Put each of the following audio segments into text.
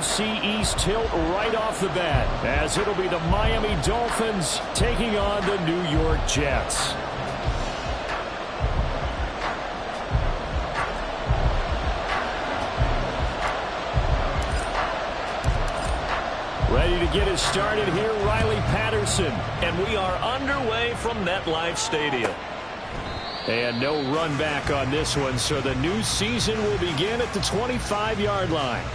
NFC East tilt right off the bat, as it'll be the Miami Dolphins taking on the New York Jets. Ready to get us started here, Riley Patterson. And we are underway from MetLife Stadium. And no run back on this one, so the new season will begin at the 25-yard line.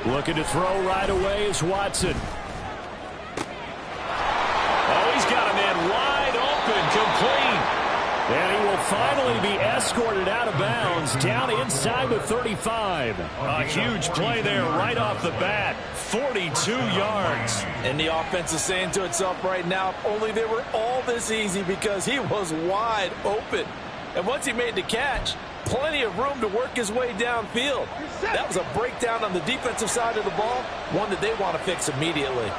Looking to throw right away is Watson. Oh, he's got a man wide open, complete. And he will finally be escorted out of bounds down inside the 35. A huge play there right off the bat. 42 yards. And the offense is saying to itself right now, if only they were all this easy, because he was wide open. And once he made the catch, plenty of room to work his way downfield. That was a breakdown on the defensive side of the ball, one that they want to fix immediately.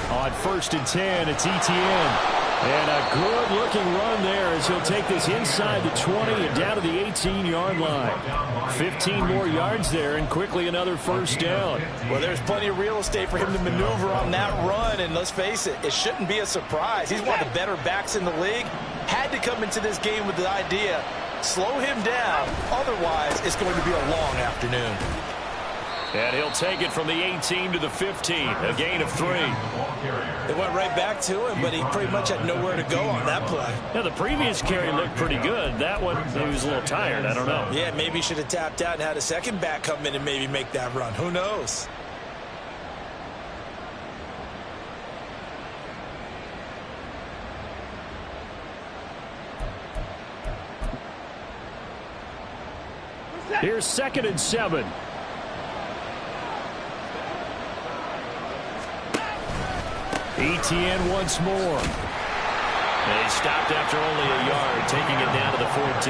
On 1st and 10, it's Etienne. And a good-looking run there as he'll take this inside the 20 and down to the 18-yard line. 15 more yards there and quickly another first down. Well, there's plenty of real estate for him to maneuver on that run, and let's face it, it shouldn't be a surprise. He's one of the better backs in the league. Had to come into this game with the idea, slow him down, otherwise it's going to be a long afternoon. And he'll take it from the 18 to the 15, a gain of 3. It went right back to him, but he pretty much had nowhere to go on that play. Now, the previous carry looked pretty good. That one, he was a little tired. I don't know. Yeah, maybe he should have tapped out and had a second back come in and maybe make that run. Who knows? Here's 2nd and 7. Etienne once more. They stopped after only a yard, taking it down to the 14.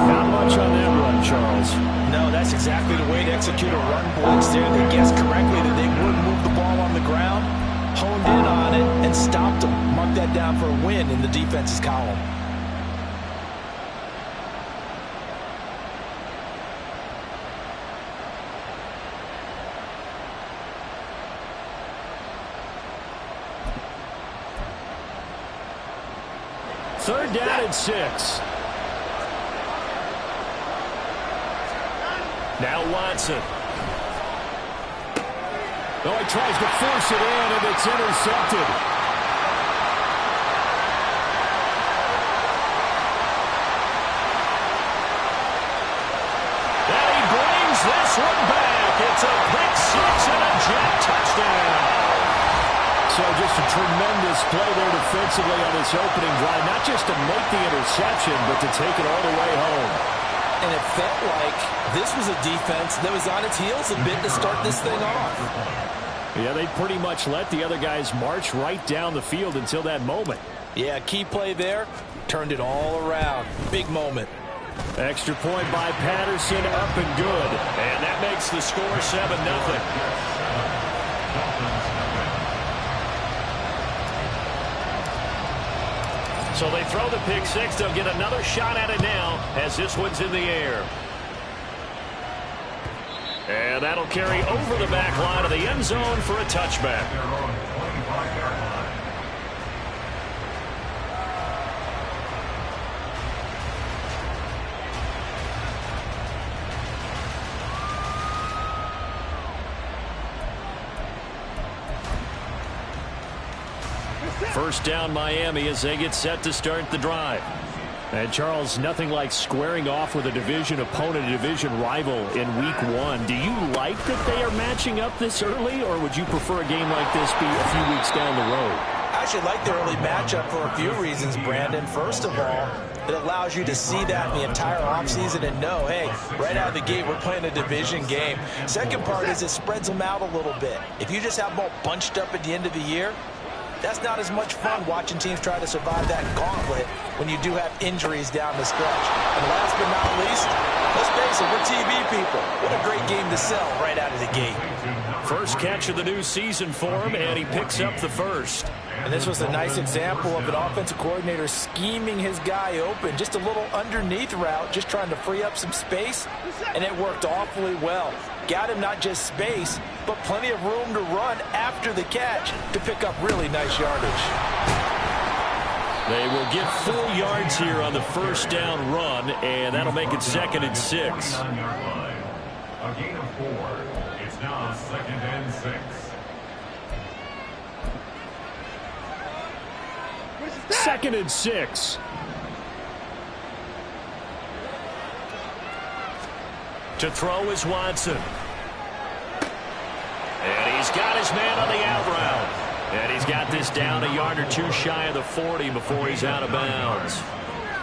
Not much on that run, Charles. No, that's exactly the way to execute a run blitz there. They guessed correctly that they would move the ball on the ground, honed in on it, and stopped them. Mark that down for a win in the defense's column. Third down and 6. Now Watson. Oh, he tries to force it in, and it's intercepted. And he brings this one back. It's a pick six and a Jet touchdown. So just a tremendous play there defensively on this opening drive. Not just to make the interception, but to take it all the way home. And it felt like this was a defense that was on its heels a bit to start this thing off. Yeah, they pretty much let the other guys march right down the field until that moment. Yeah, key play there. Turned it all around. Big moment. Extra point by Patterson, up and good. And that makes the score 7-0. So they throw the pick six. They'll get another shot at it now as this one's in the air. And that'll carry over the back line of the end zone for a touchback. First down Miami as they get set to start the drive. And Charles, nothing like squaring off with a division opponent, a division rival in week 1. Do you like that they are matching up this early, or would you prefer a game like this be a few weeks down the road? I actually like the early matchup for a few reasons, Brandon. First of all, it allows you to see that in the entire offseason and know, hey, right out of the gate, we're playing a division game. Second part is it spreads them out a little bit. If you just have them all bunched up at the end of the year, That's not as much fun watching teams try to survive that gauntlet when you do have injuries down the stretch. And last but not least, let's face it, we're TV people. What a great game to sell right out of the gate. First catch of the new season for him, and he picks up the first. And this was a nice example of an offensive coordinator scheming his guy open. Just a little underneath route, just trying to free up some space, and it worked awfully well. Got him not just space, but plenty of room to run after the catch to pick up really nice yardage. They will get 4 yards here on the first down run, and that'll make it 2nd and 6. A gain of 4. It's now 2nd and 6. 2nd and 6. To throw is Watson. And he's got his man on the out route. And he's got this down a yard or 2 shy of the 40 before he's out of bounds.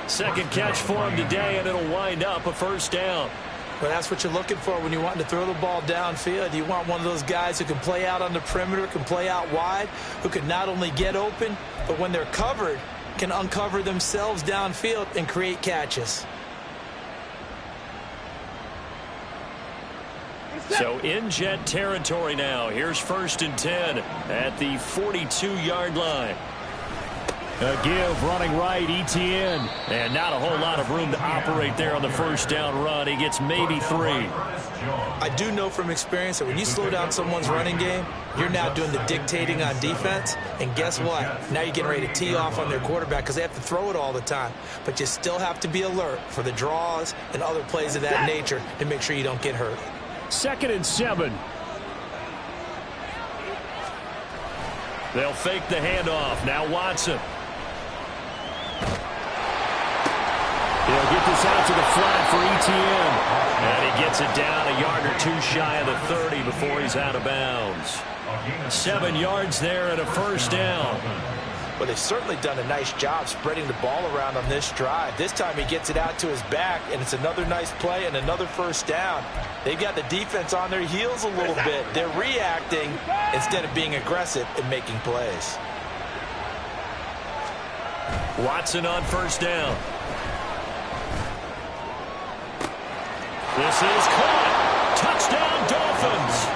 Second catch for him today, and it'll wind up a first down. Well, that's what you're looking for when you want to throw the ball downfield. You want one of those guys who can play out on the perimeter, can play out wide, who can not only get open, but when they're covered, can uncover themselves downfield and create catches. So in Jet territory now. Here's 1st and 10 at the 42-yard line. A give running right, Etienne. And not a whole lot of room to operate there on the first down run. He gets maybe 3. I do know from experience that when you slow down someone's running game, you're now doing the dictating on defense. And guess what? Now you're getting ready to tee off on their quarterback because they have to throw it all the time. But you still have to be alert for the draws and other plays of that nature to make sure you don't get hurt. 2nd and 7. They'll fake the handoff. Now Watson. He'll get this out to the flat for Etienne. And he gets it down a yard or 2 shy of the 30 before he's out of bounds. 7 yards there and a first down. But they've certainly done a nice job spreading the ball around on this drive. This time he gets it out to his back, and it's another nice play and another first down. They've got the defense on their heels a little bit. They're reacting instead of being aggressive and making plays. Watson on first down. This is caught. Touchdown, Dolphins.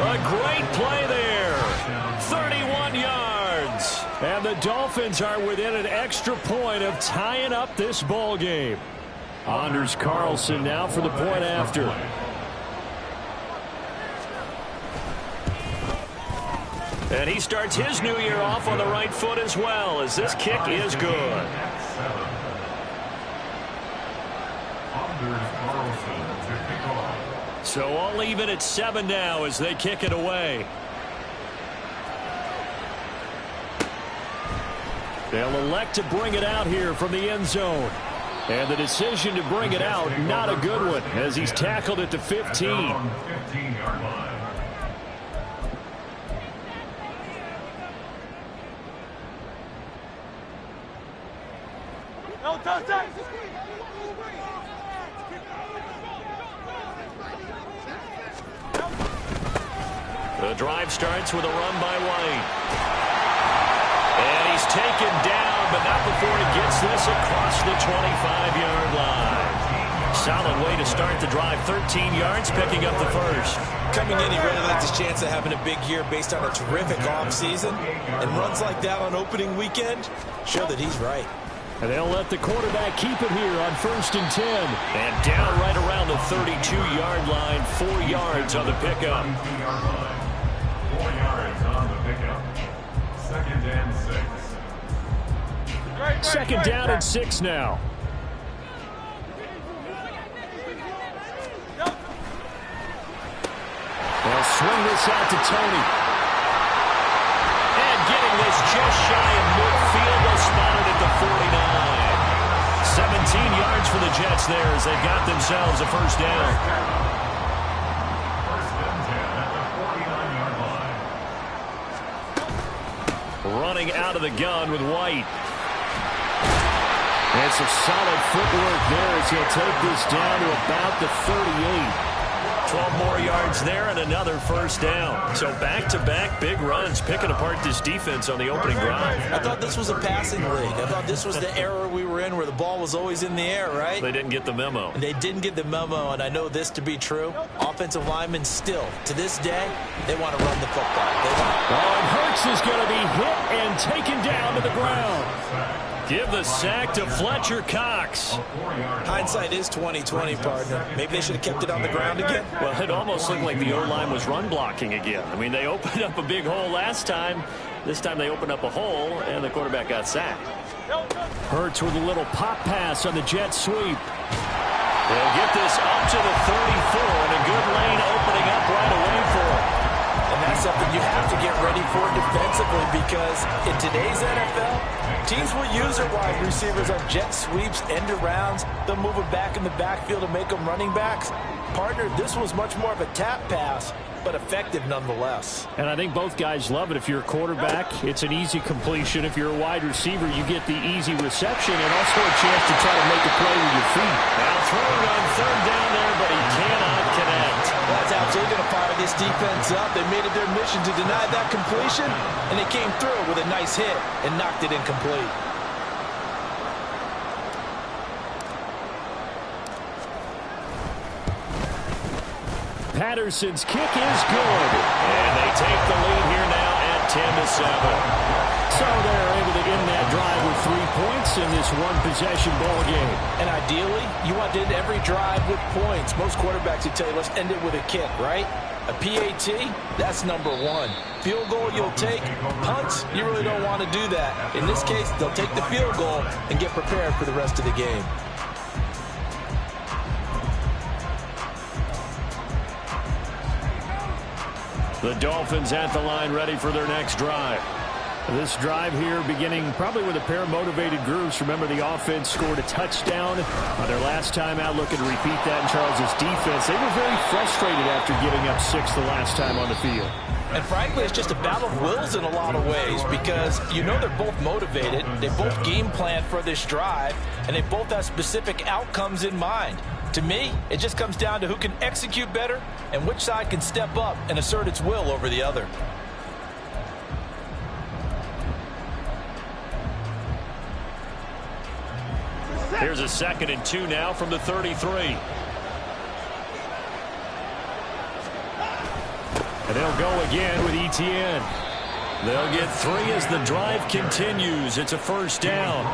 A great play there. 31 yards. And the Dolphins are within an extra point of tying up this ball game. Anders Carlson now for the point after. And he starts his new year off on the right foot as well, as this kick is good. So all even at 7 now as they kick it away. They'll elect to bring it out here from the end zone. And the decision to bring it out, not a good one, as he's tackled at the 15. The drive starts with a run by White. And he's taken down, but not before he gets this across the 25-yard line. Solid way to start the drive. 13 yards, picking up the first. Coming in, he really likes his chance of having a big year based on a terrific offseason. And runs like that on opening weekend show that he's right. And they'll let the quarterback keep it here on 1st and 10. And down right around the 32-yard line. 4 yards on the pickup. 4 yards on the pickup. 2nd and 6. Second down and 6 now. They'll swing this out to Tony. And getting this just shy of midfield. They'll spot it at the 49. 17 yards for the Jets there as they've got themselves a first down. First and 10 at the 49-yard line. Running out of the gun with White. And some solid footwork there as he'll take this down to about the 38. 12 more yards there and another first down. So back-to-back big runs, picking apart this defense on the opening drive. I thought this was a passing league. I thought this was the era we were in where the ball was always in the air, right? They didn't get the memo. They didn't get the memo, and I know this to be true. Offensive linemen still, to this day, they want to run the football. And Hurts is going to be hit and taken down to the ground. Give the sack to Fletcher Cox. Hindsight is 20/20, partner. Maybe they should have kept it on the ground again. Well, it almost looked like the O-line was run blocking again. I mean, they opened up a big hole last time. This time they opened up a hole, and the quarterback got sacked. Hurts with a little pop pass on the jet sweep. They'll get this up to the 34, and a good lane opening up right away for him. And that's something you have to get ready for defensively, because in today's NFL, teams will use their wide receivers on jet sweeps, end arounds. They'll move them back in the backfield and make them running backs. Partner, this was much more of a tap pass, but effective nonetheless. And I think both guys love it. If you're a quarterback, it's an easy completion. If you're a wide receiver, you get the easy reception and also a chance to try to make a play with your feet. Now throwing on third down there, but he cannot connect. That's absolutely going to fire this defense up. They made it their mission to deny that completion, and they came through with a nice hit and knocked it incomplete. Patterson's kick is good. And they take the lead here now at 10-7. So they're able to end that drive with 3 points in this one-possession ball game. And ideally, you want to end every drive with points. Most quarterbacks would tell you, let's end it with a kick, right? A PAT, that's number one. Field goal you'll take. Punts, you really don't want to do that. In this case, they'll take the field goal and get prepared for the rest of the game. The Dolphins at the line, ready for their next drive. This drive here beginning probably with a pair of motivated groups. Remember, the offense scored a touchdown on their last time out. Looking to repeat that in Charles' defense. They were very frustrated after giving up 6 the last time on the field. And frankly, it's just a battle of wills in a lot of ways, because you know they're both motivated. They both game plan for this drive, and they both have specific outcomes in mind. To me, it just comes down to who can execute better and which side can step up and assert its will over the other. Here's a 2nd and 2 now from the 33. And they'll go again with ETN. They'll get 3 as the drive continues. It's a first down.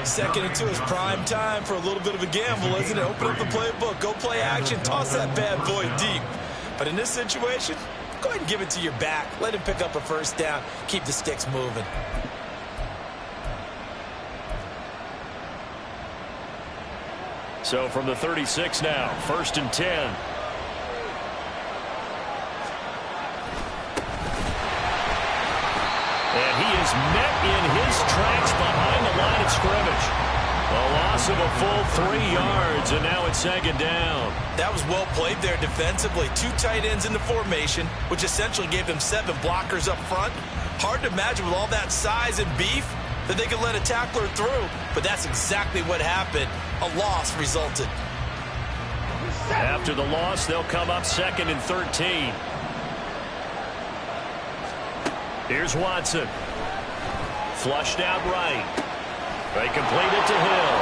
2nd and 2 is prime time for a little bit of a gamble, isn't it? Open up the playbook, go play action, toss that bad boy deep. But in this situation, go ahead and give it to your back. Let him pick up a first down. Keep the sticks moving. So from the 36 now, 1st and 10. And he is met in his tracks behind the line of scrimmage. A loss of a full 3 yards, and now it's 2nd down. That was well played there defensively. 2 tight ends in the formation, which essentially gave them 7 blockers up front. Hard to imagine with all that size and beef that they could let a tackler through, but that's exactly what happened. A loss resulted. After the loss, they'll come up 2nd and 13. Here's Watson. Flushed out right. They complete it to Hill.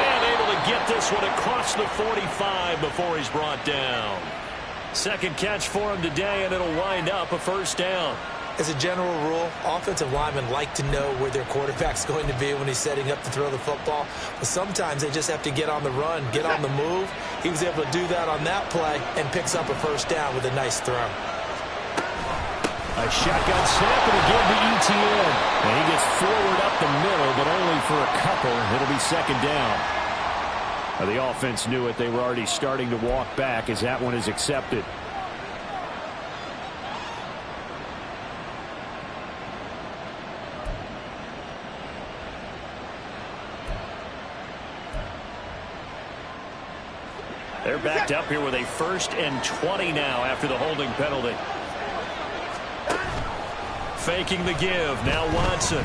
And able to get this one across the 45 before he's brought down. 2nd catch for him today, and it'll wind up a first down. As a general rule, offensive linemen like to know where their quarterback's going to be when he's setting up to throw the football. But sometimes they just have to get on the run, get on the move. He was able to do that on that play and picks up a first down with a nice throw. A shotgun snap and again to ETN. And he gets forward up the middle, but only for a couple. It'll be 2nd down. Now, the offense knew it. They were already starting to walk back as that one is accepted. They're backed up here with a 1st and 20 now after the holding penalty. Faking the give. Now Watson.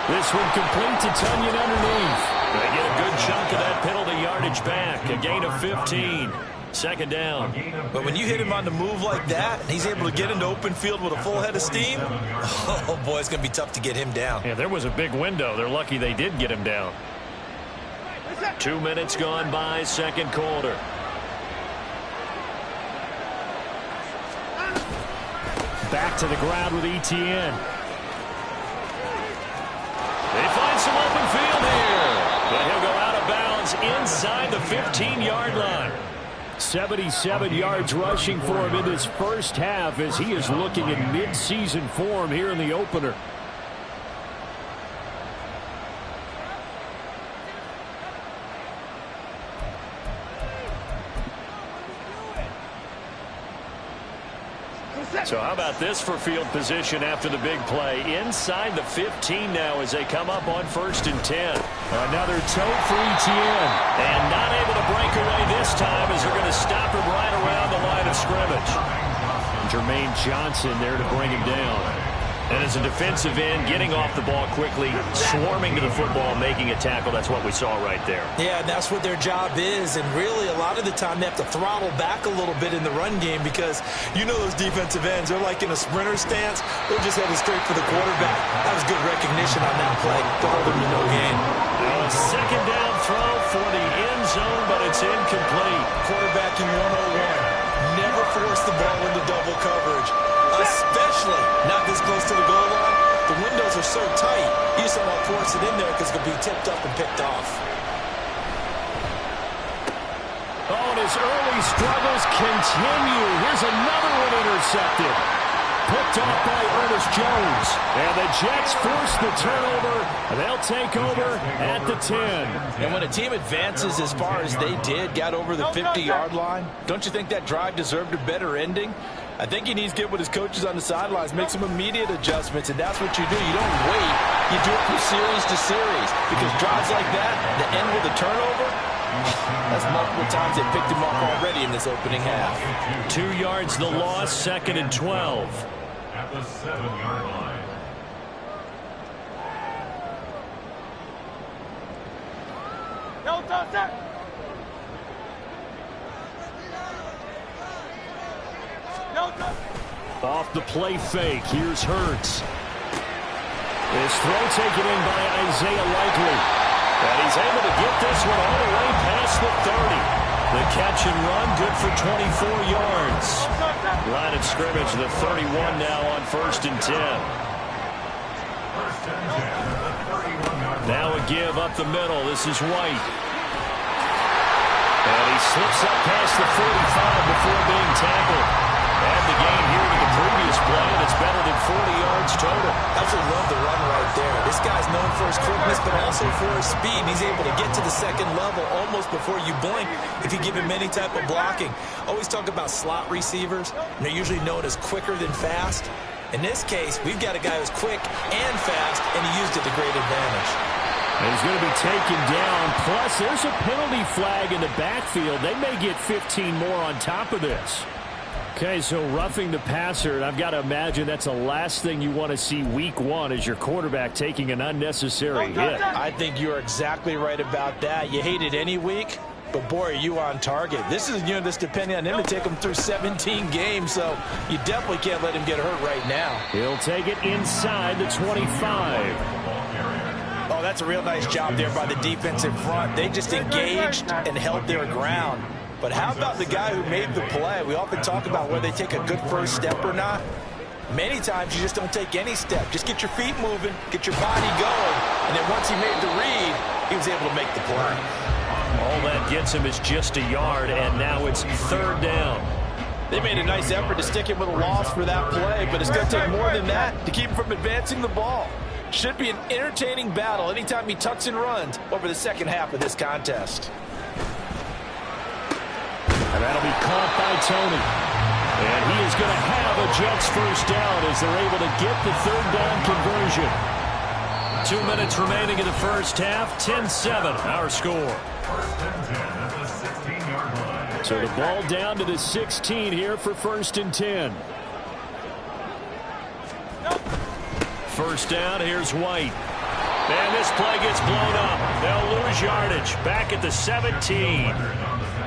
This one complete to Tunyon underneath. They get a good chunk of that penalty yardage back. A gain of 15. Second down. But when you hit him on the move like that, and he's able to get into open field with a full head of steam, oh, boy, it's going to be tough to get him down. Yeah, there was a big window. They're lucky they did get him down. 2 minutes gone by, second quarter. Back to the ground with ETN. They find some open field here. But he'll go out of bounds inside the 15-yard line. 77 yards rushing for him in this first half as he is looking in mid-season form here in the opener. So how about this for field position after the big play? Inside the 15 now as they come up on 1st and 10. Another toe for ETN. And not able to break away this time as they're going to stop him right around the line of scrimmage. Jermaine Johnson there to bring him down. And as a defensive end, getting off the ball quickly, swarming to the football, making a tackle, that's what we saw right there. Yeah, that's what their job is. And really, a lot of the time, they have to throttle back a little bit in the run game because you know those defensive ends, they're like in a sprinter stance. They're just headed straight for the quarterback. That was good recognition on that play to hold them to no gain. A second down throw for the end zone, but it's incomplete. Quarterbacking 101. Never force the ball into double coverage, especially not this close to the goal line. The windows are so tight, you just don't want to force it in there because it's going to be tipped up and picked off. Oh, and his early struggles continue. Here's another one intercepted. Picked off by Ernest Jones. And the Jets force the turnover. And they'll take over at the 10. And when a team advances as far as they did, got over the 50-yard line, don't you think that drive deserved a better ending? I think he needs to get with his coaches on the sidelines, make some immediate adjustments, and that's what you do. You don't wait. You do it from series to series because drives like that, that end with a turnover, that's multiple times they picked him off already in this opening half. 2 yards the loss, 2nd and 12. At the 7-yard line. Off the play fake. Here's Hurts. His throw taken in by Isaiah Likely. And he's able to get this one all the way past the 30. The catch and run, good for 24 yards. Line of scrimmage, the 31 now on 1st and 10. Now a give up the middle. This is White. And he slips up past the 45 before being tackled. And the gain here to the previous play, and it's better than 40 yards total. Absolutely love the run right there. This guy's known for his quickness, but also for his speed. He's able to get to the second level almost before you blink if you give him any type of blocking. Always talk about slot receivers, and they're usually known as quicker than fast. In this case, we've got a guy who's quick and fast, and he used it to great advantage. And he's going to be taken down. Plus, there's a penalty flag in the backfield. They may get 15 more on top of this. Okay, so roughing the passer, and I've got to imagine that's the last thing you want to see week one as your quarterback taking an unnecessary hit. I think you're exactly right about that. You hate it any week, but boy, are you on target. This is, you know, this depending on him to take him through 17 games, so you definitely can't let him get hurt right now. He'll take it inside the 25. Oh, that's a real nice job there by the defensive front. They just engaged and held their ground. But how about the guy who made the play? We often talk about whether they take a good first step or not. Many times you just don't take any step. Just get your feet moving, get your body going, and then once he made the read, he was able to make the play. All that gets him is just a yard, and now it's 3rd down. They made a nice effort to stick him with a loss for that play, but it's going to take more than that to keep him from advancing the ball. Should be an entertaining battle anytime he tucks and runs over the second half of this contest. And that'll be caught by Tony. And he is going to have a Jets first down as they're able to get the 3rd down conversion. 2 minutes remaining in the first half. 10-7, our score. So the ball down to the 16 here for 1st and 10. First down, here's White. And this play gets blown up. They'll lose yardage. Back at the 17.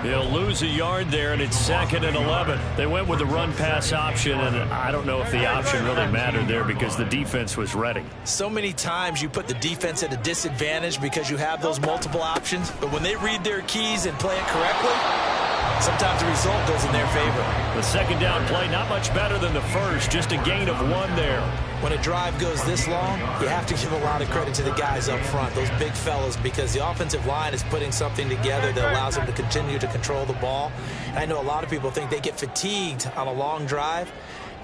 He'll lose a yard there, and it's 2nd and 11. They went with the run-pass option, and I don't know if the option really mattered there because the defense was ready. So many times you put the defense at a disadvantage because you have those multiple options, but when they read their keys and play it correctly, sometimes the result goes in their favor. The second down play, not much better than the first, just a gain of 1 there. When a drive goes this long, you have to give a lot of credit to the guys up front, those big fellas, because the offensive line is putting something together that allows them to continue to control the ball. And I know a lot of people think they get fatigued on a long drive.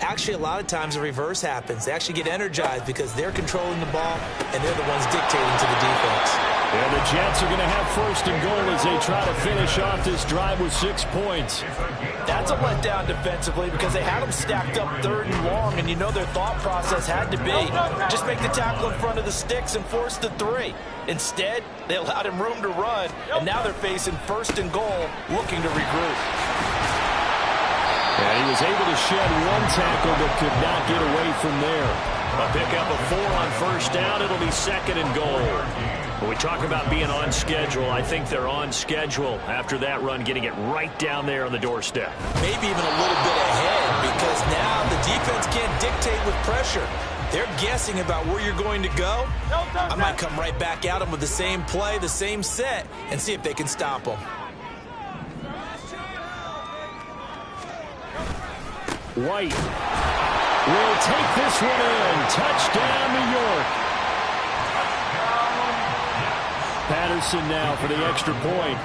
Actually, a lot of times the reverse happens. They actually get energized because they're controlling the ball, and they're the ones dictating to the defense. And the Jets are going to have 1st and goal as they try to finish off this drive with 6 points. That's a letdown defensively because they had them stacked up 3rd and long, and you know their thought process had to be just make the tackle in front of the sticks and force the 3. Instead, they allowed him room to run, and now they're facing 1st and goal, looking to regroup. And he was able to shed 1 tackle but could not get away from there. A pickup of 4 on 1st down. It'll be 2nd and goal. When we talk about being on schedule, I think they're on schedule after that run, getting it right down there on the doorstep. Maybe even a little bit ahead because now the defense can't dictate with pressure. They're guessing about where you're going to go. I might come right back at them with the same play, the same set, and see if they can stop them. White will take this one in. Touchdown, New York. Patterson now for the extra point.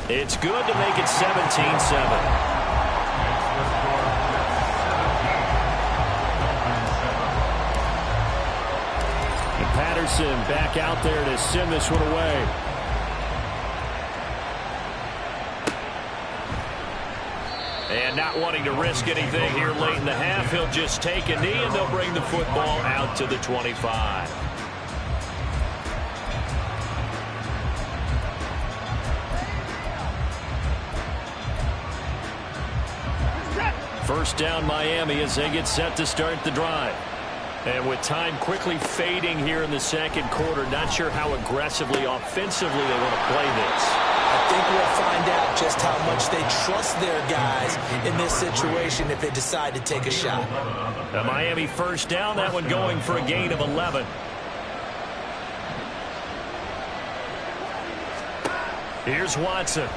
It's good to make it 17-7. And Patterson back out there to send this one away. And not wanting to risk anything here late in the half, he'll just take a knee and they'll bring the football out to the 25. First down Miami as they get set to start the drive. And with time quickly fading here in the 2nd quarter, not sure how aggressively, offensively they want to play this. I think we'll find out just how much they trust their guys in this situation if they decide to take a shot. A Miami first down, that one going for a gain of 11. Here's Watson.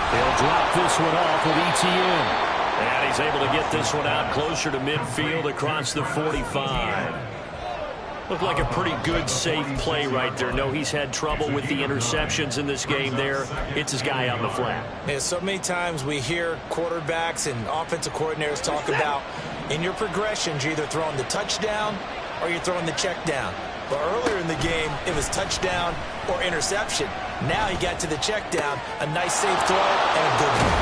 He'll drop this one off with ETN. And he's able to get this one out closer to midfield across the 45. Looked like a pretty good, safe play right there. No, he's had trouble with the interceptions in this game there. It's his guy on the flat. Yeah, so many times we hear quarterbacks and offensive coordinators talk about in your progressions, you're either throwing the touchdown or you're throwing the check down. But earlier in the game, it was touchdown or interception. Now he got to the check down, a nice safe throw, and a good one.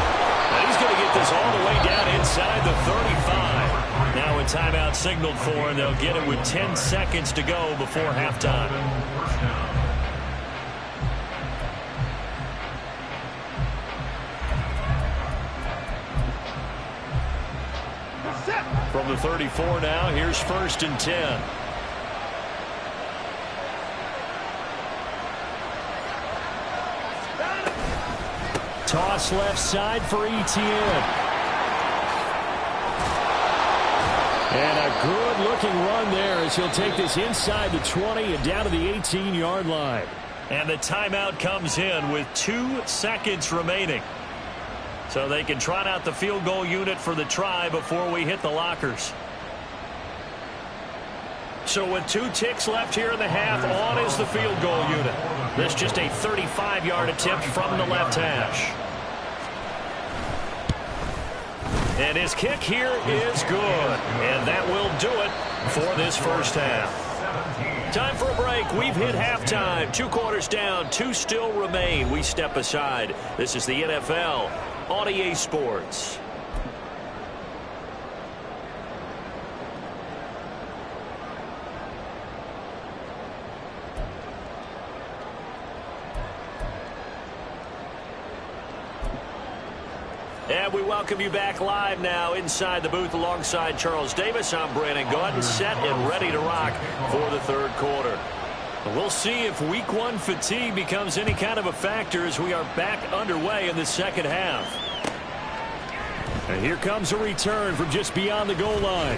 And he's going to get this all the way down inside the 35. Now a timeout signaled for, and they'll get it with 10 seconds to go before halftime. From the 34 now, here's 1st and 10. Toss left side for ETN. And a good-looking run there as he'll take this inside the 20 and down to the 18-yard line. And the timeout comes in with 2 seconds remaining. So they can trot out the field goal unit for the try before we hit the lockers. So with 2 ticks left here in the half, on is the field goal unit. This just a 35-yard attempt from the left hash. And his kick here is good. And that will do it for this first half. Time for a break. We've hit halftime. 2 quarters down. 2 still remain. We step aside. This is the NFL on EA Sports. And we welcome you back live now inside the booth alongside Charles Davis. I'm Brandon Gaudin, set and ready to rock for the third quarter. We'll see if week one fatigue becomes any kind of a factor as we are back underway in the second half. And here comes a return from just beyond the goal line.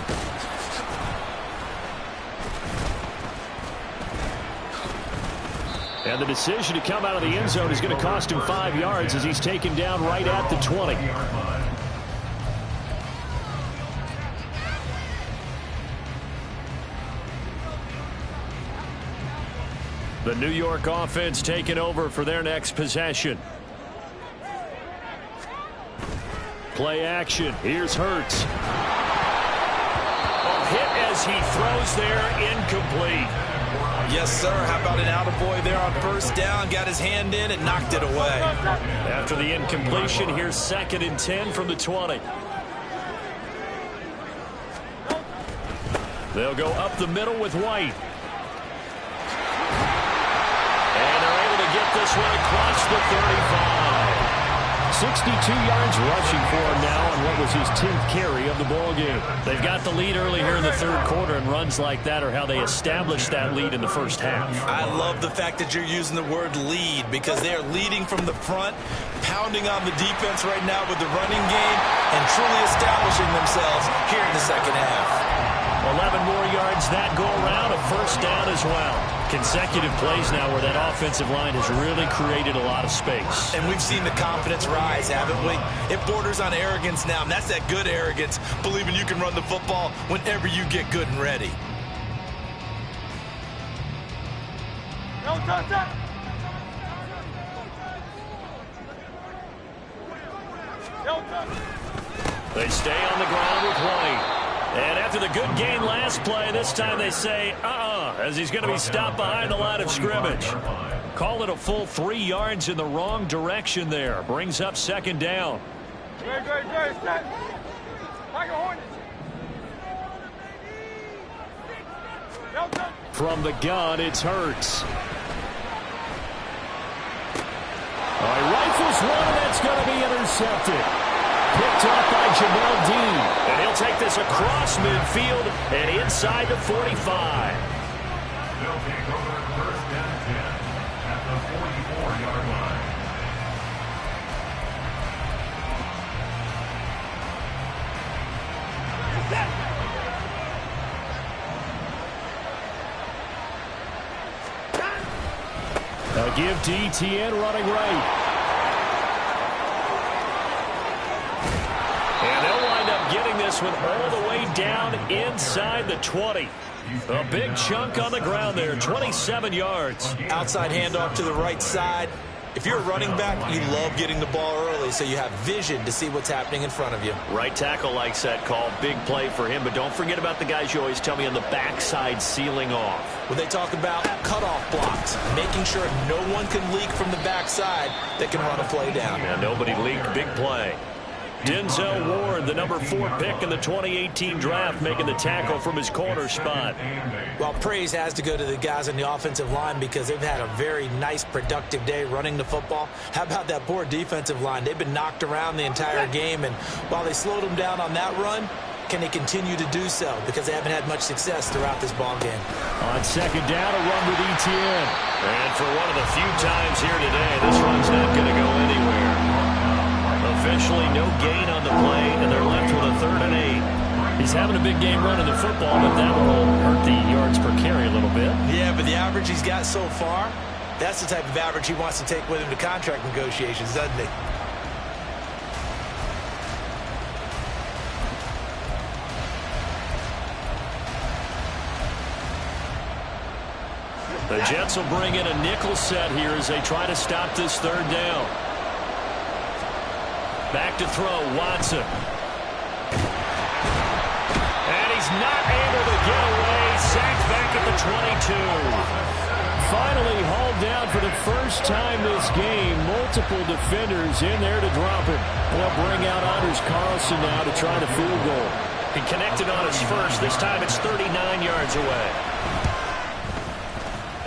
And the decision to come out of the end zone is going to cost him 5 yards as he's taken down right at the 20. The New York offense taking over for their next possession. Play action. Here's Hurts. A hit as he throws there, incomplete. Yes, sir. How about an attaboy there on first down? Got his hand in and knocked it away. After the incompletion, here's 2nd and 10 from the 20. They'll go up the middle with White. And they're able to get this one across the 35. 62 yards rushing for him now on what was his 10th carry of the ball game. They've got the lead early here in the third quarter, and runs like that are how they established that lead in the first half. I love the fact that you're using the word lead because they are leading from the front, pounding on the defense right now with the running game, and truly establishing themselves here in the second half. 11 more yards that go around, a first down as well. Consecutive plays now where that offensive line has really created a lot of space. And we've seen the confidence rise, haven't we? It borders on arrogance now, and that's that good arrogance, believing you can run the football whenever you get good and ready. They stay on the ground with White. And after the good gain last play, this time they say, as he's going to be stopped behind the line of scrimmage. Call it a full 3 yards in the wrong direction there. Brings up 2nd down. From the gun, it's Hurts. He rifles one, and that's going to be intercepted. Picked up by Jamel Dean. And he'll take this across midfield and inside the 45. They'll take over first down 10 at the 44-yard line. A give to ETN running right. And they'll wind up getting this one all the way down inside the 20. A big chunk on the ground there, 27 yards. Outside handoff to the right side. If you're a running back, you love getting the ball early so you have vision to see what's happening in front of you. Right tackle likes that call. Big play for him, but don't forget about the guys you always tell me on the backside sealing off. When they talk about cutoff blocks, making sure no one can leak from the backside that can run a play down. And nobody leaked. Big play. Denzel Ward, the number 4 pick in the 2018 draft, making the tackle from his corner spot. Well, praise has to go to the guys on the offensive line because they've had a very nice, productive day running the football. How about that poor defensive line? They've been knocked around the entire game, and while they slowed them down on that run, can they continue to do so? Because they haven't had much success throughout this ball game. On 2nd down, a run with ETN. And for one of the few times here today, this run's not going to go anywhere. Officially no gain on the play, and they're left with a 3rd and 8. He's having a big game running the football, but that will hurt the yards per carry a little bit. Yeah, but the average he's got so far, that's the type of average he wants to take with him to contract negotiations, doesn't he? The Jets will bring in a nickel set here as they try to stop this 3rd down. Back to throw, Watson. And he's not able to get away. Sacked back at the 22. Finally hauled down for the first time this game. Multiple defenders in there to drop it. They'll bring out Anders Carlson now to try the field goal. He connected on his first. This time it's 39 yards away.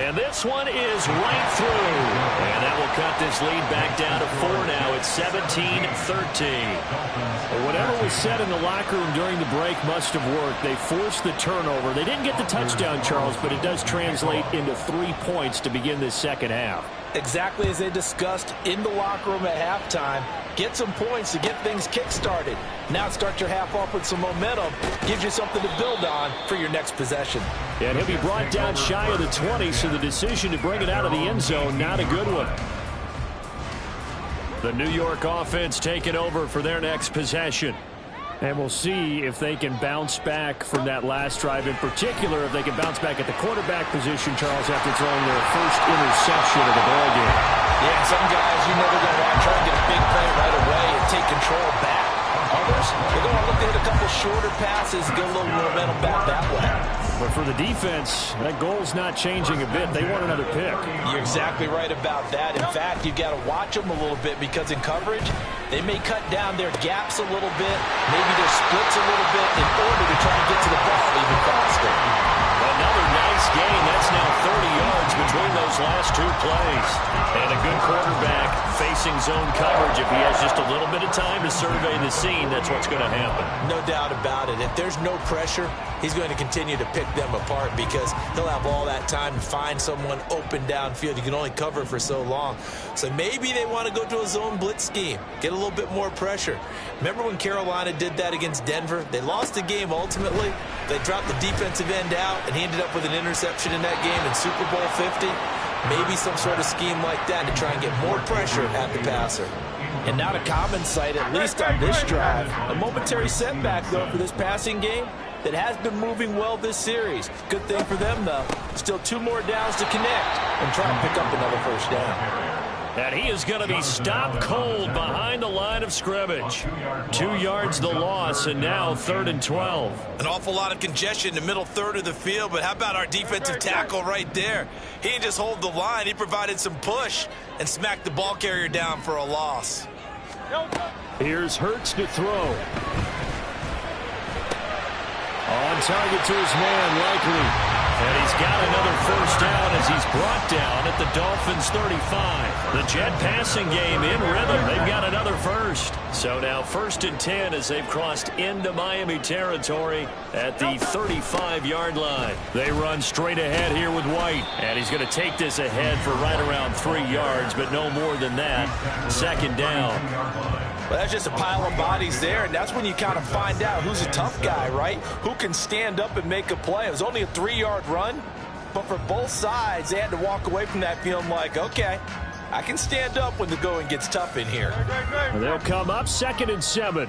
And this one is right through. And that will cut this lead back down to 4 now. It's 17-13. Well, whatever was said in the locker room during the break must have worked. They forced the turnover. They didn't get the touchdown, Charles, but it does translate into 3 points to begin this second half. Exactly as they discussed in the locker room at halftime. Get some points to get things kick-started. Now start your half off with some momentum. Gives you something to build on for your next possession. And he'll be brought down shy of the 20, so the decision to bring it out of the end zone, not a good one. The New York offense taking over for their next possession. And we'll see if they can bounce back from that last drive. In particular, if they can bounce back at the quarterback position, Charles, after throwing their first interception of the ballgame. Yeah, some guys, you know they're going to try and get a big play right away and take control back. Others, they're going to look to hit a couple shorter passes, get a little momentum back that way. But for the defense, that goal's not changing a bit. They want another pick. You're exactly right about that. In fact, you've got to watch them a little bit because in coverage, they may cut down their gaps a little bit, maybe their splits a little bit in order to try and get to the ball even faster. Another nice gain. That's now 30 yards between those last 2 plays. And a good quarterback facing zone coverage. If he has just a little bit of time to survey the scene, that's what's going to happen. No doubt about it. If there's no pressure, he's going to continue to pick them apart because he'll have all that time to find someone open downfield. You can only cover for so long. So maybe they want to go to a zone blitz scheme, get a little bit more pressure. Remember when Carolina did that against Denver? They lost the game ultimately. They dropped the defensive end out, and he ended up with an interception in that game in Super Bowl 50. Maybe some sort of scheme like that to try and get more pressure at the passer. And not a common sight, at least on this drive. A momentary setback, though, for this passing game that has been moving well this series. Good thing for them, though. Still 2 more downs to connect and try and pick up another first down. And he is going to be stopped cold behind the line of scrimmage. 2 yards the loss, and now 3rd and 12. An awful lot of congestion in the middle third of the field, but how about our defensive tackle right there? He didn't just hold the line. He provided some push and smacked the ball carrier down for a loss. Here's Hurts to throw. On target to his man, Likely. And he's got another first down as he's brought down at the Dolphins 35. The Jet passing game in rhythm. They've got another first. So now 1st and 10 as they've crossed into Miami territory at the 35-yard line. They run straight ahead here with White. And he's going to take this ahead for right around 3 yards, but no more than that. 2nd down. Well, that's just a pile of bodies there, and that's when you kind of find out who's a tough guy, right? Who can stand up and make a play. It was only a 3-yard run, but for both sides, they had to walk away from that feeling like, okay, I can stand up when the going gets tough in here. They'll come up 2nd and 7.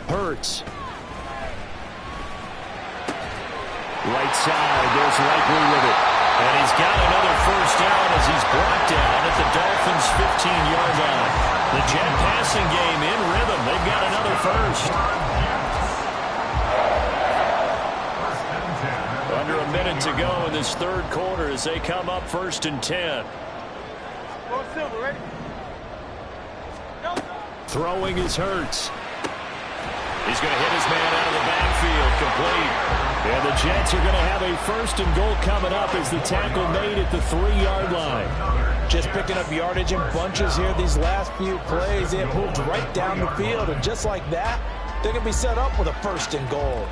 Hurts. Right side, there's Likely with it. And he's got another first down as he's brought down at the Dolphins' 15-yard line. The Jet passing game in rhythm. They've got another first. Under a minute to go in this 3rd quarter as they come up 1st and 10. Throwing is Hurts. He's going to hit his man out of the backfield, complete. And the Jets are going to have a 1st and goal coming up as the tackle made at the 3-yard line. Just picking up yardage in bunches here these last few plays. They have moved right down the field, and just like that, they're going to be set up with a 1st and goal.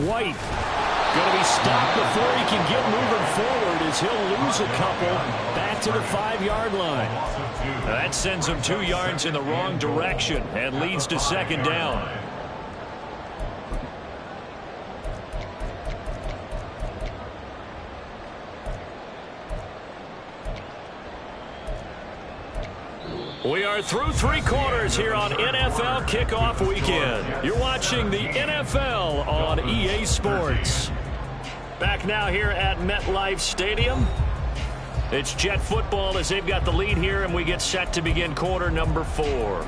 White going to be stopped before he can get moving forward as he'll lose a couple back to the 5-yard line. That sends him 2 yards in the wrong direction and leads to 2nd down. We are through 3 quarters here on NFL Kickoff Weekend. You're watching the NFL on EA Sports. Back now here at MetLife Stadium. It's Jet football as they've got the lead here, and we get set to begin quarter number 4.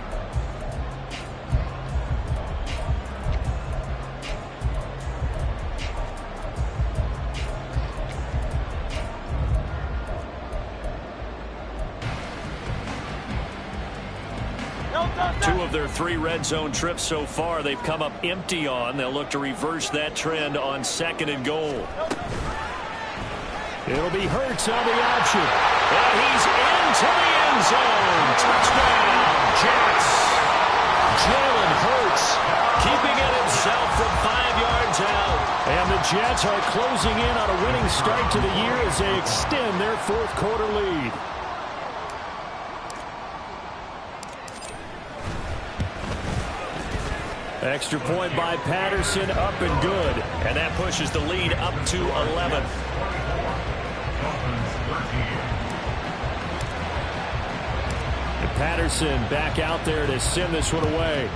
of their 3 red zone trips so far, they've come up empty on. They'll look to reverse that trend on 2nd and goal. It'll be Hurts on the option. And he's into the end zone. Touchdown, Jets. Jalen Hurts Keeping it himself from 5 yards out. And the Jets are closing in on a winning start to the year as they extend their 4th quarter lead. Extra point by Patterson, up and good. And that pushes the lead up to 11. And Patterson back out there to send this one away.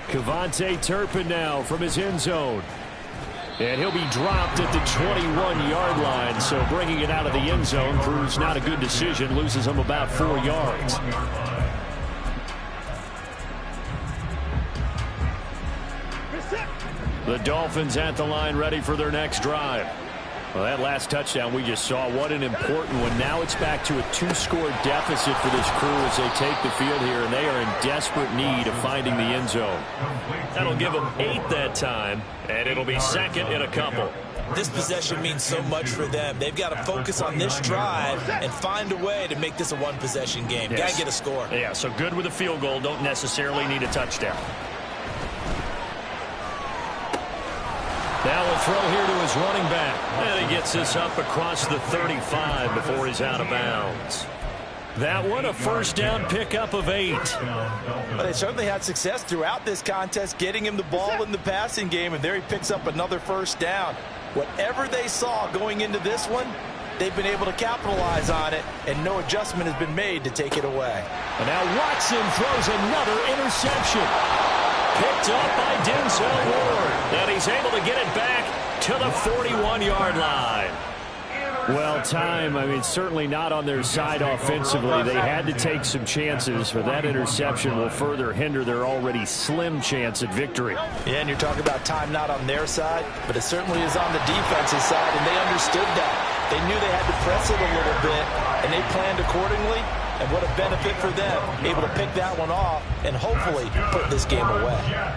Kevontae Turpin now from his end zone. And he'll be dropped at the 21-yard line, so bringing it out of the end zone proves not a good decision, loses him about 4 yards. The Dolphins at the line ready for their next drive. Well, that last touchdown we just saw, what an important one. Now it's back to a 2-score deficit for this crew as they take the field here, and they are in desperate need of finding the end zone. That'll give them 8 that time, and it'll be 2nd in a couple. This possession means so much for them. They've got to focus on this drive and find a way to make this a one-possession game. Yes. Got to get a score. Yeah, so good with a field goal. Don't necessarily need a touchdown. Now we'll throw here to his running back. And he gets this up across the 35 before he's out of bounds. That one, a first down pickup of 8. But they certainly had success throughout this contest, getting him the ball in the passing game, and there he picks up another first down. Whatever they saw going into this one, they've been able to capitalize on it, and no adjustment has been made to take it away. And now Watson throws another interception. Picked up by Denzel Ward. And he's able to get it back to the 41-yard line. Well, time, I mean, certainly not on their side offensively. They had to take some chances, but that interception will further hinder their already slim chance at victory. Yeah, and you're talking about time not on their side, but it certainly is on the defensive side, and they understood that. They knew they had to press it a little bit, and they planned accordingly, and what a benefit for them, able to pick that one off and hopefully put this game away.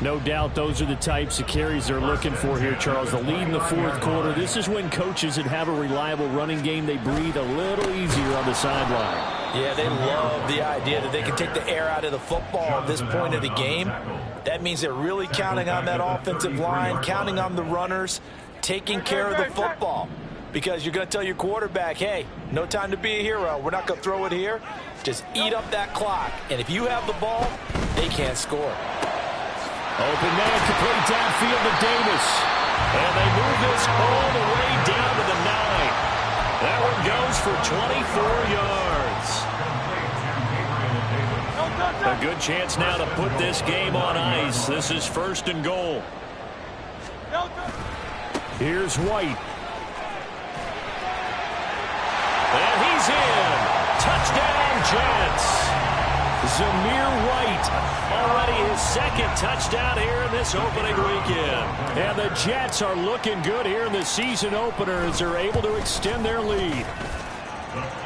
No doubt those are the types of carries they're looking for here, Charles. The lead in the 4th quarter. This is when coaches that have a reliable running game, they breathe a little easier on the sideline. Yeah, they love the idea that they can take the air out of the football at this point of the game. That means they're really counting on that offensive line, counting on the runners, taking care of the football. Because you're going to tell your quarterback, hey, no time to be a hero. We're not going to throw it here. Just eat up that clock. And if you have the ball, they can't score. Open man complete downfield to Davis. And they move this all the way down to the 9. That one goes for 24 yards. A good chance now to put this game on ice. This is 1st and goal. Here's White. And he's in. Touchdown, Jets. Zamir White, already his 2nd touchdown here in this opening weekend. And the Jets are looking good here in the season opener as they're able to extend their lead.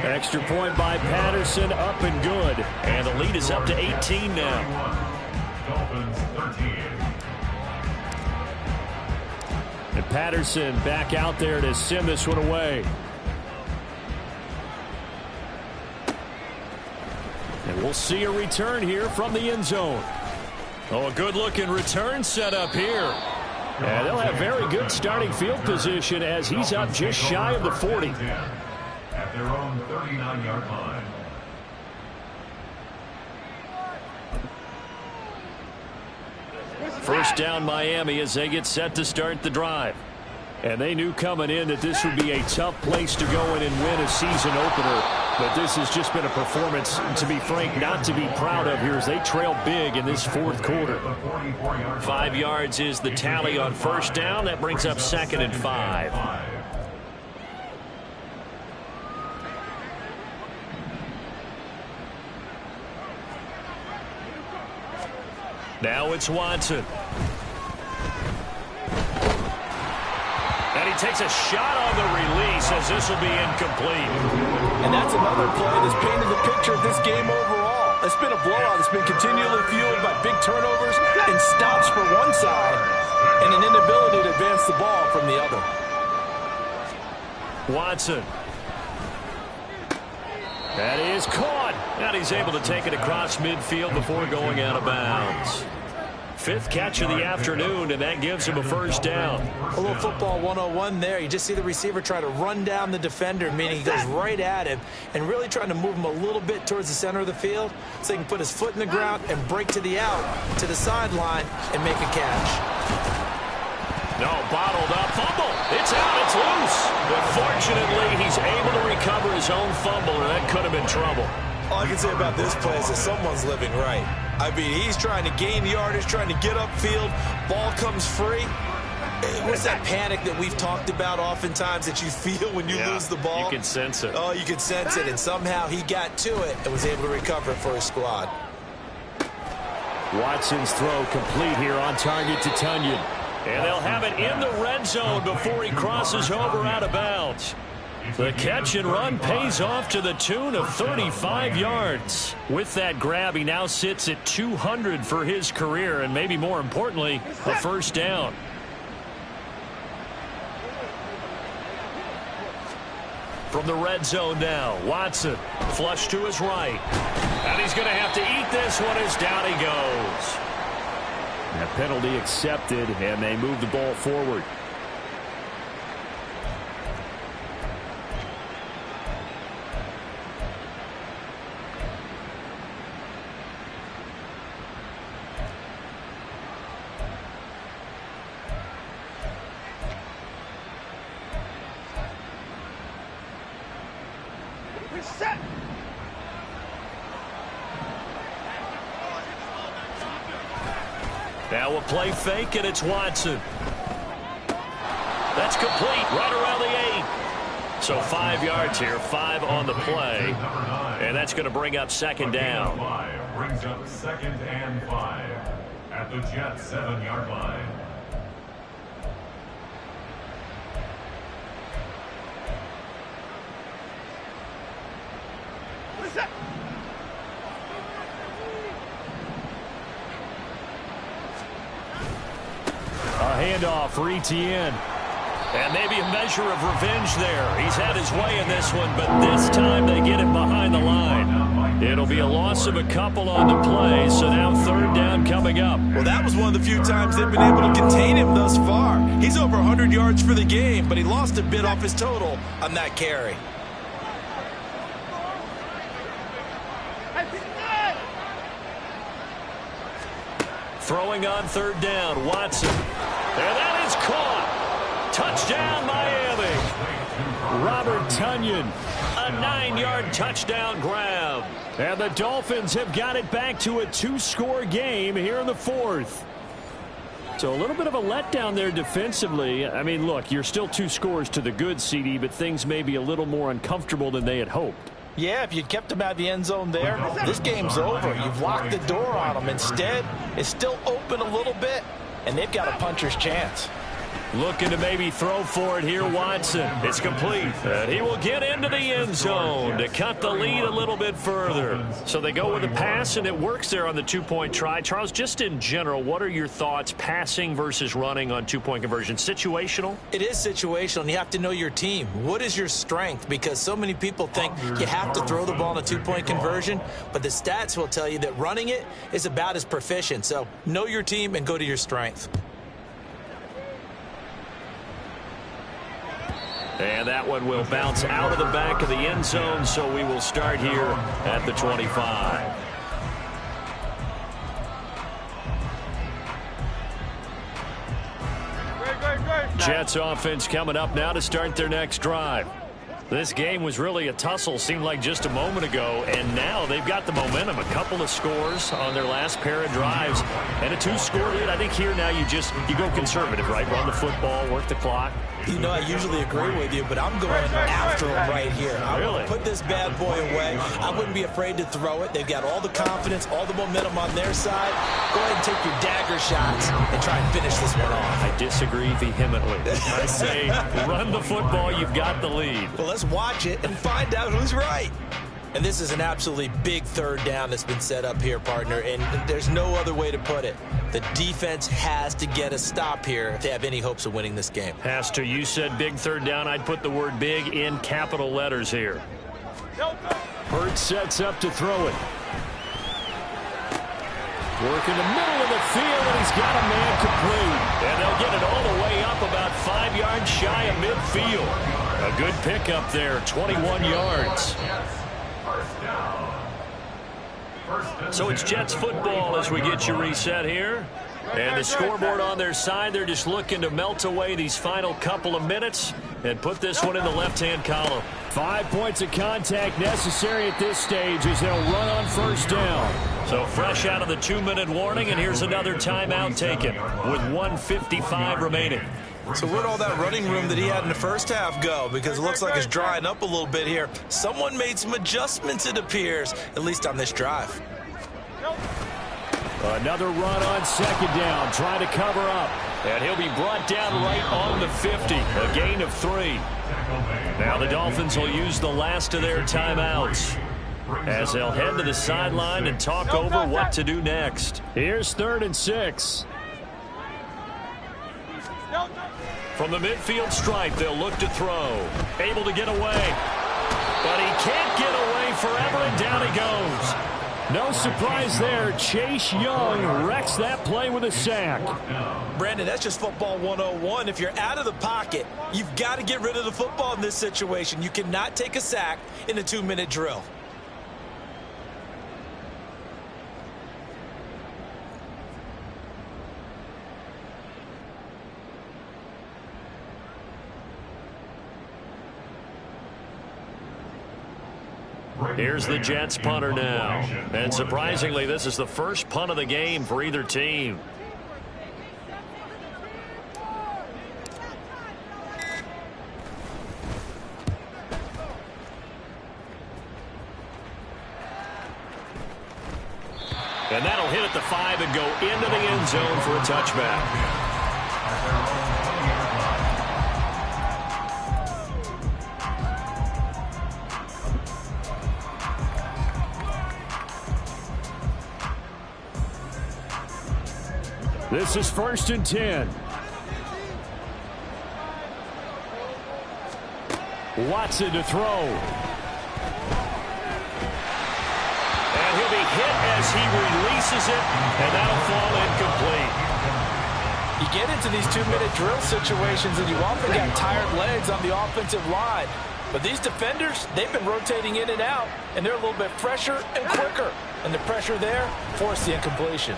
Extra point by Patterson, up and good. And the lead is up to 18 now. Dolphins 13. And Patterson back out there to send this one away. And we'll see a return here from the end zone. Oh, a good-looking return set up here. And they'll have very good starting field position as he's up just shy of the 40. At their own 39-yard line. First down Miami as they get set to start the drive. And they knew coming in that this would be a tough place to go in and win a season opener. But this has just been a performance, to be frank, not to be proud of here as they trail big in this 4th quarter. 5 yards is the tally on first down. That brings up 2nd and 5. Now it's Watson. And he takes a shot on the release as this will be incomplete. And that's another play that's painted the picture of this game overall. It's been a blowout. It's been continually fueled by big turnovers and stops for one side and an inability to advance the ball from the other. Watson. That is caught. And he's able to take it across midfield before going out of bounds. 5th catch of the afternoon, and that gives him a first down. A little football 101 there. You just see the receiver try to run down the defender, meaning he goes right at him and really trying to move him a little bit towards the center of the field so he can put his foot in the ground and break to the out, to the sideline, and make a catch. No, bottled up. Fumble. It's out. It's loose. But fortunately, he's able to recover his own fumble, and that could have been trouble. All I can say about this play is that someone's living right. I mean, he's trying to gain yardage, trying to get upfield. Ball comes free. What's that panic that we've talked about oftentimes that you feel when you lose the ball? You can sense it. Oh, you can sense it. And somehow he got to it and was able to recover it for his squad. Watson's throw complete here on target to Tunyon. And they'll have it in the red zone before he crosses over out of bounds. The catch and run pays off to the tune of 35 yards. With that grab, he now sits at 200 for his career, and maybe more importantly, a first down. From the red zone now, Watson, flush to his right. And he's going to have to eat this one as down he goes. And a penalty accepted, and they move the ball forward. Now a play fake, and it's Watson. That's complete, right around the 8. So 5 yards here, 5 on the play. And that's going to bring up second down. Brings up 2nd and 5 at the Jets 7-yard line. A handoff for Etienne. And maybe a measure of revenge there. He's had his way in this one, but this time they get him behind the line. It'll be a loss of a couple on the play, so now third down coming up. Well, that was one of the few times they've been able to contain him thus far. He's over 100 yards for the game, but he lost a bit off his total on that carry. Throwing on third down, Watson. And that is caught. Touchdown, Miami. Robert Tunyon. A 9-yard touchdown grab. And the Dolphins have got it back to a 2-score game here in the 4th. So a little bit of a letdown there defensively. I mean, look, you're still 2 scores to the good, CD, but things may be a little more uncomfortable than they had hoped. Yeah, if you'd kept him out of the end zone there, this game's over. You've locked the door on him. Instead, it's still open a little bit, and they've got a puncher's chance. Looking to maybe throw for it here, Watson. It's complete. And he will get into the end zone to cut the lead a little bit further. So they go with a pass, and it works there on the 2-point try. Charles, just in general, what are your thoughts passing versus running on 2-point conversion? Situational? It is situational, and you have to know your team. What is your strength? Because so many people think you have to throw the ball in a 2-point conversion, but the stats will tell you that running it is about as proficient. So know your team and go to your strength. And that one will bounce out of the back of the end zone, so we will start here at the 25. Jets offense coming up now to start their next drive. This game was really a tussle, seemed like just a moment ago, and now they've got the momentum. A couple of scores on their last pair of drives, and a 2-score lead. I think here now you go conservative, right? Run the football, work the clock. You know, I usually agree with you, but I'm going after him right here. I'm going to put this bad boy away. I wouldn't be afraid to throw it. They've got all the confidence, all the momentum on their side. Go ahead and take your dagger shots and try and finish this one off. I disagree vehemently. I say run the football. You've got the lead. Well, let's watch it and find out who's right. And this is an absolutely big third down that's been set up here, partner, and there's no other way to put it. The defense has to get a stop here if they have any hopes of winning this game. Has to. You said big third down. I'd put the word big in capital letters here. Hurts sets up to throw it. Working the middle of the field, and he's got a man complete. And they'll get it all the way up about 5 yards shy of midfield. A good pickup there, 21 yards. So it's Jets football as we get you reset here. And the scoreboard on their side, they're just looking to melt away these final couple of minutes and put this one in the left-hand column. 5 points of contact necessary at this stage as they'll run on first down. So fresh out of the 2-minute warning, and here's another timeout taken with 1:55 remaining. So where'd all that running room that he had in the first half go? Because it looks like it's drying up a little bit here. Someone made some adjustments, it appears, at least on this drive. Another run on second down, trying to cover up. And he'll be brought down right on the 50, a gain of 3. Now the Dolphins will use the last of their timeouts as they'll head to the sideline and talk over what to do next. Here's 3rd and 6. From the midfield stripe, they'll look to throw. Able to get away. But he can't get away forever, and down he goes. No surprise there. Chase Young wrecks that play with a sack. Brandon, that's just football 101. If you're out of the pocket, you've got to get rid of the football in this situation. You cannot take a sack in a 2-minute drill. Here's the Jets punter now. And surprisingly, this is the first punt of the game for either team. And that'll hit at the 5 and go into the end zone for a touchback. This is 1st and 10. Watson to throw. And he'll be hit as he releases it, and that'll fall incomplete. You get into these 2-minute drill situations, and you often got tired legs on the offensive line. But these defenders, they've been rotating in and out, and they're a little bit fresher and quicker. And the pressure there forced the incompletion.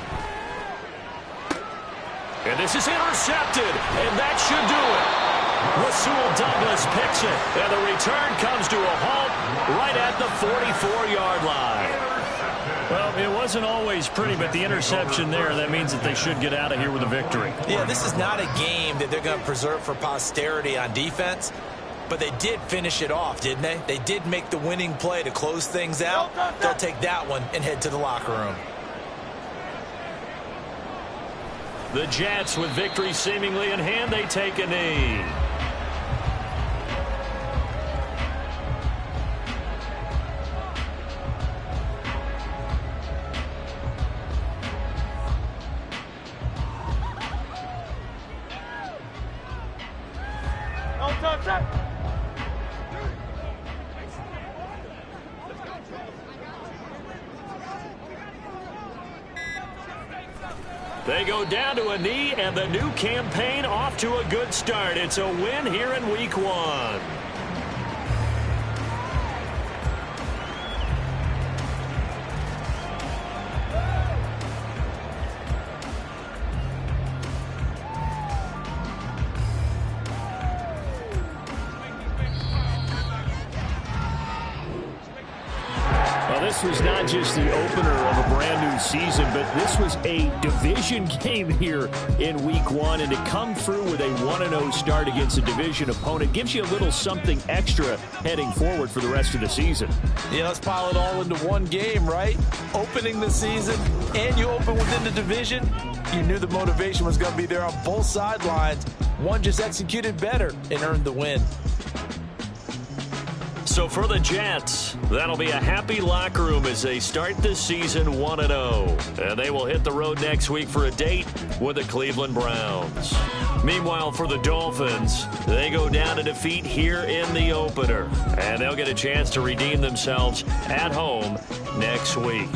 And this is intercepted, and that should do it. Rasul Douglas picks it, and the return comes to a halt right at the 44-yard line. Well, it wasn't always pretty, but the interception there, that means that they should get out of here with a victory. Yeah, this is not a game that they're going to preserve for posterity on defense, but they did finish it off, didn't they? They did make the winning play to close things out. They'll take that one and head to the locker room. The Jets, with victory seemingly in hand, they take a knee. They go down to a knee, and the new campaign off to a good start. It's a win here in Week 1. This was not just the opener of a brand new season, but this was a division game here in Week 1, and to come through with a 1-0 start against a division opponent gives you a little something extra heading forward for the rest of the season. Yeah, let's pile it all into one game, right? Opening the season, and you open within the division. You knew the motivation was going to be there on both sidelines. One just executed better and earned the win. So for the Jets, that'll be a happy locker room as they start this season 1-0. And they will hit the road next week for a date with the Cleveland Browns. Meanwhile, for the Dolphins, they go down to defeat here in the opener. And they'll get a chance to redeem themselves at home next week.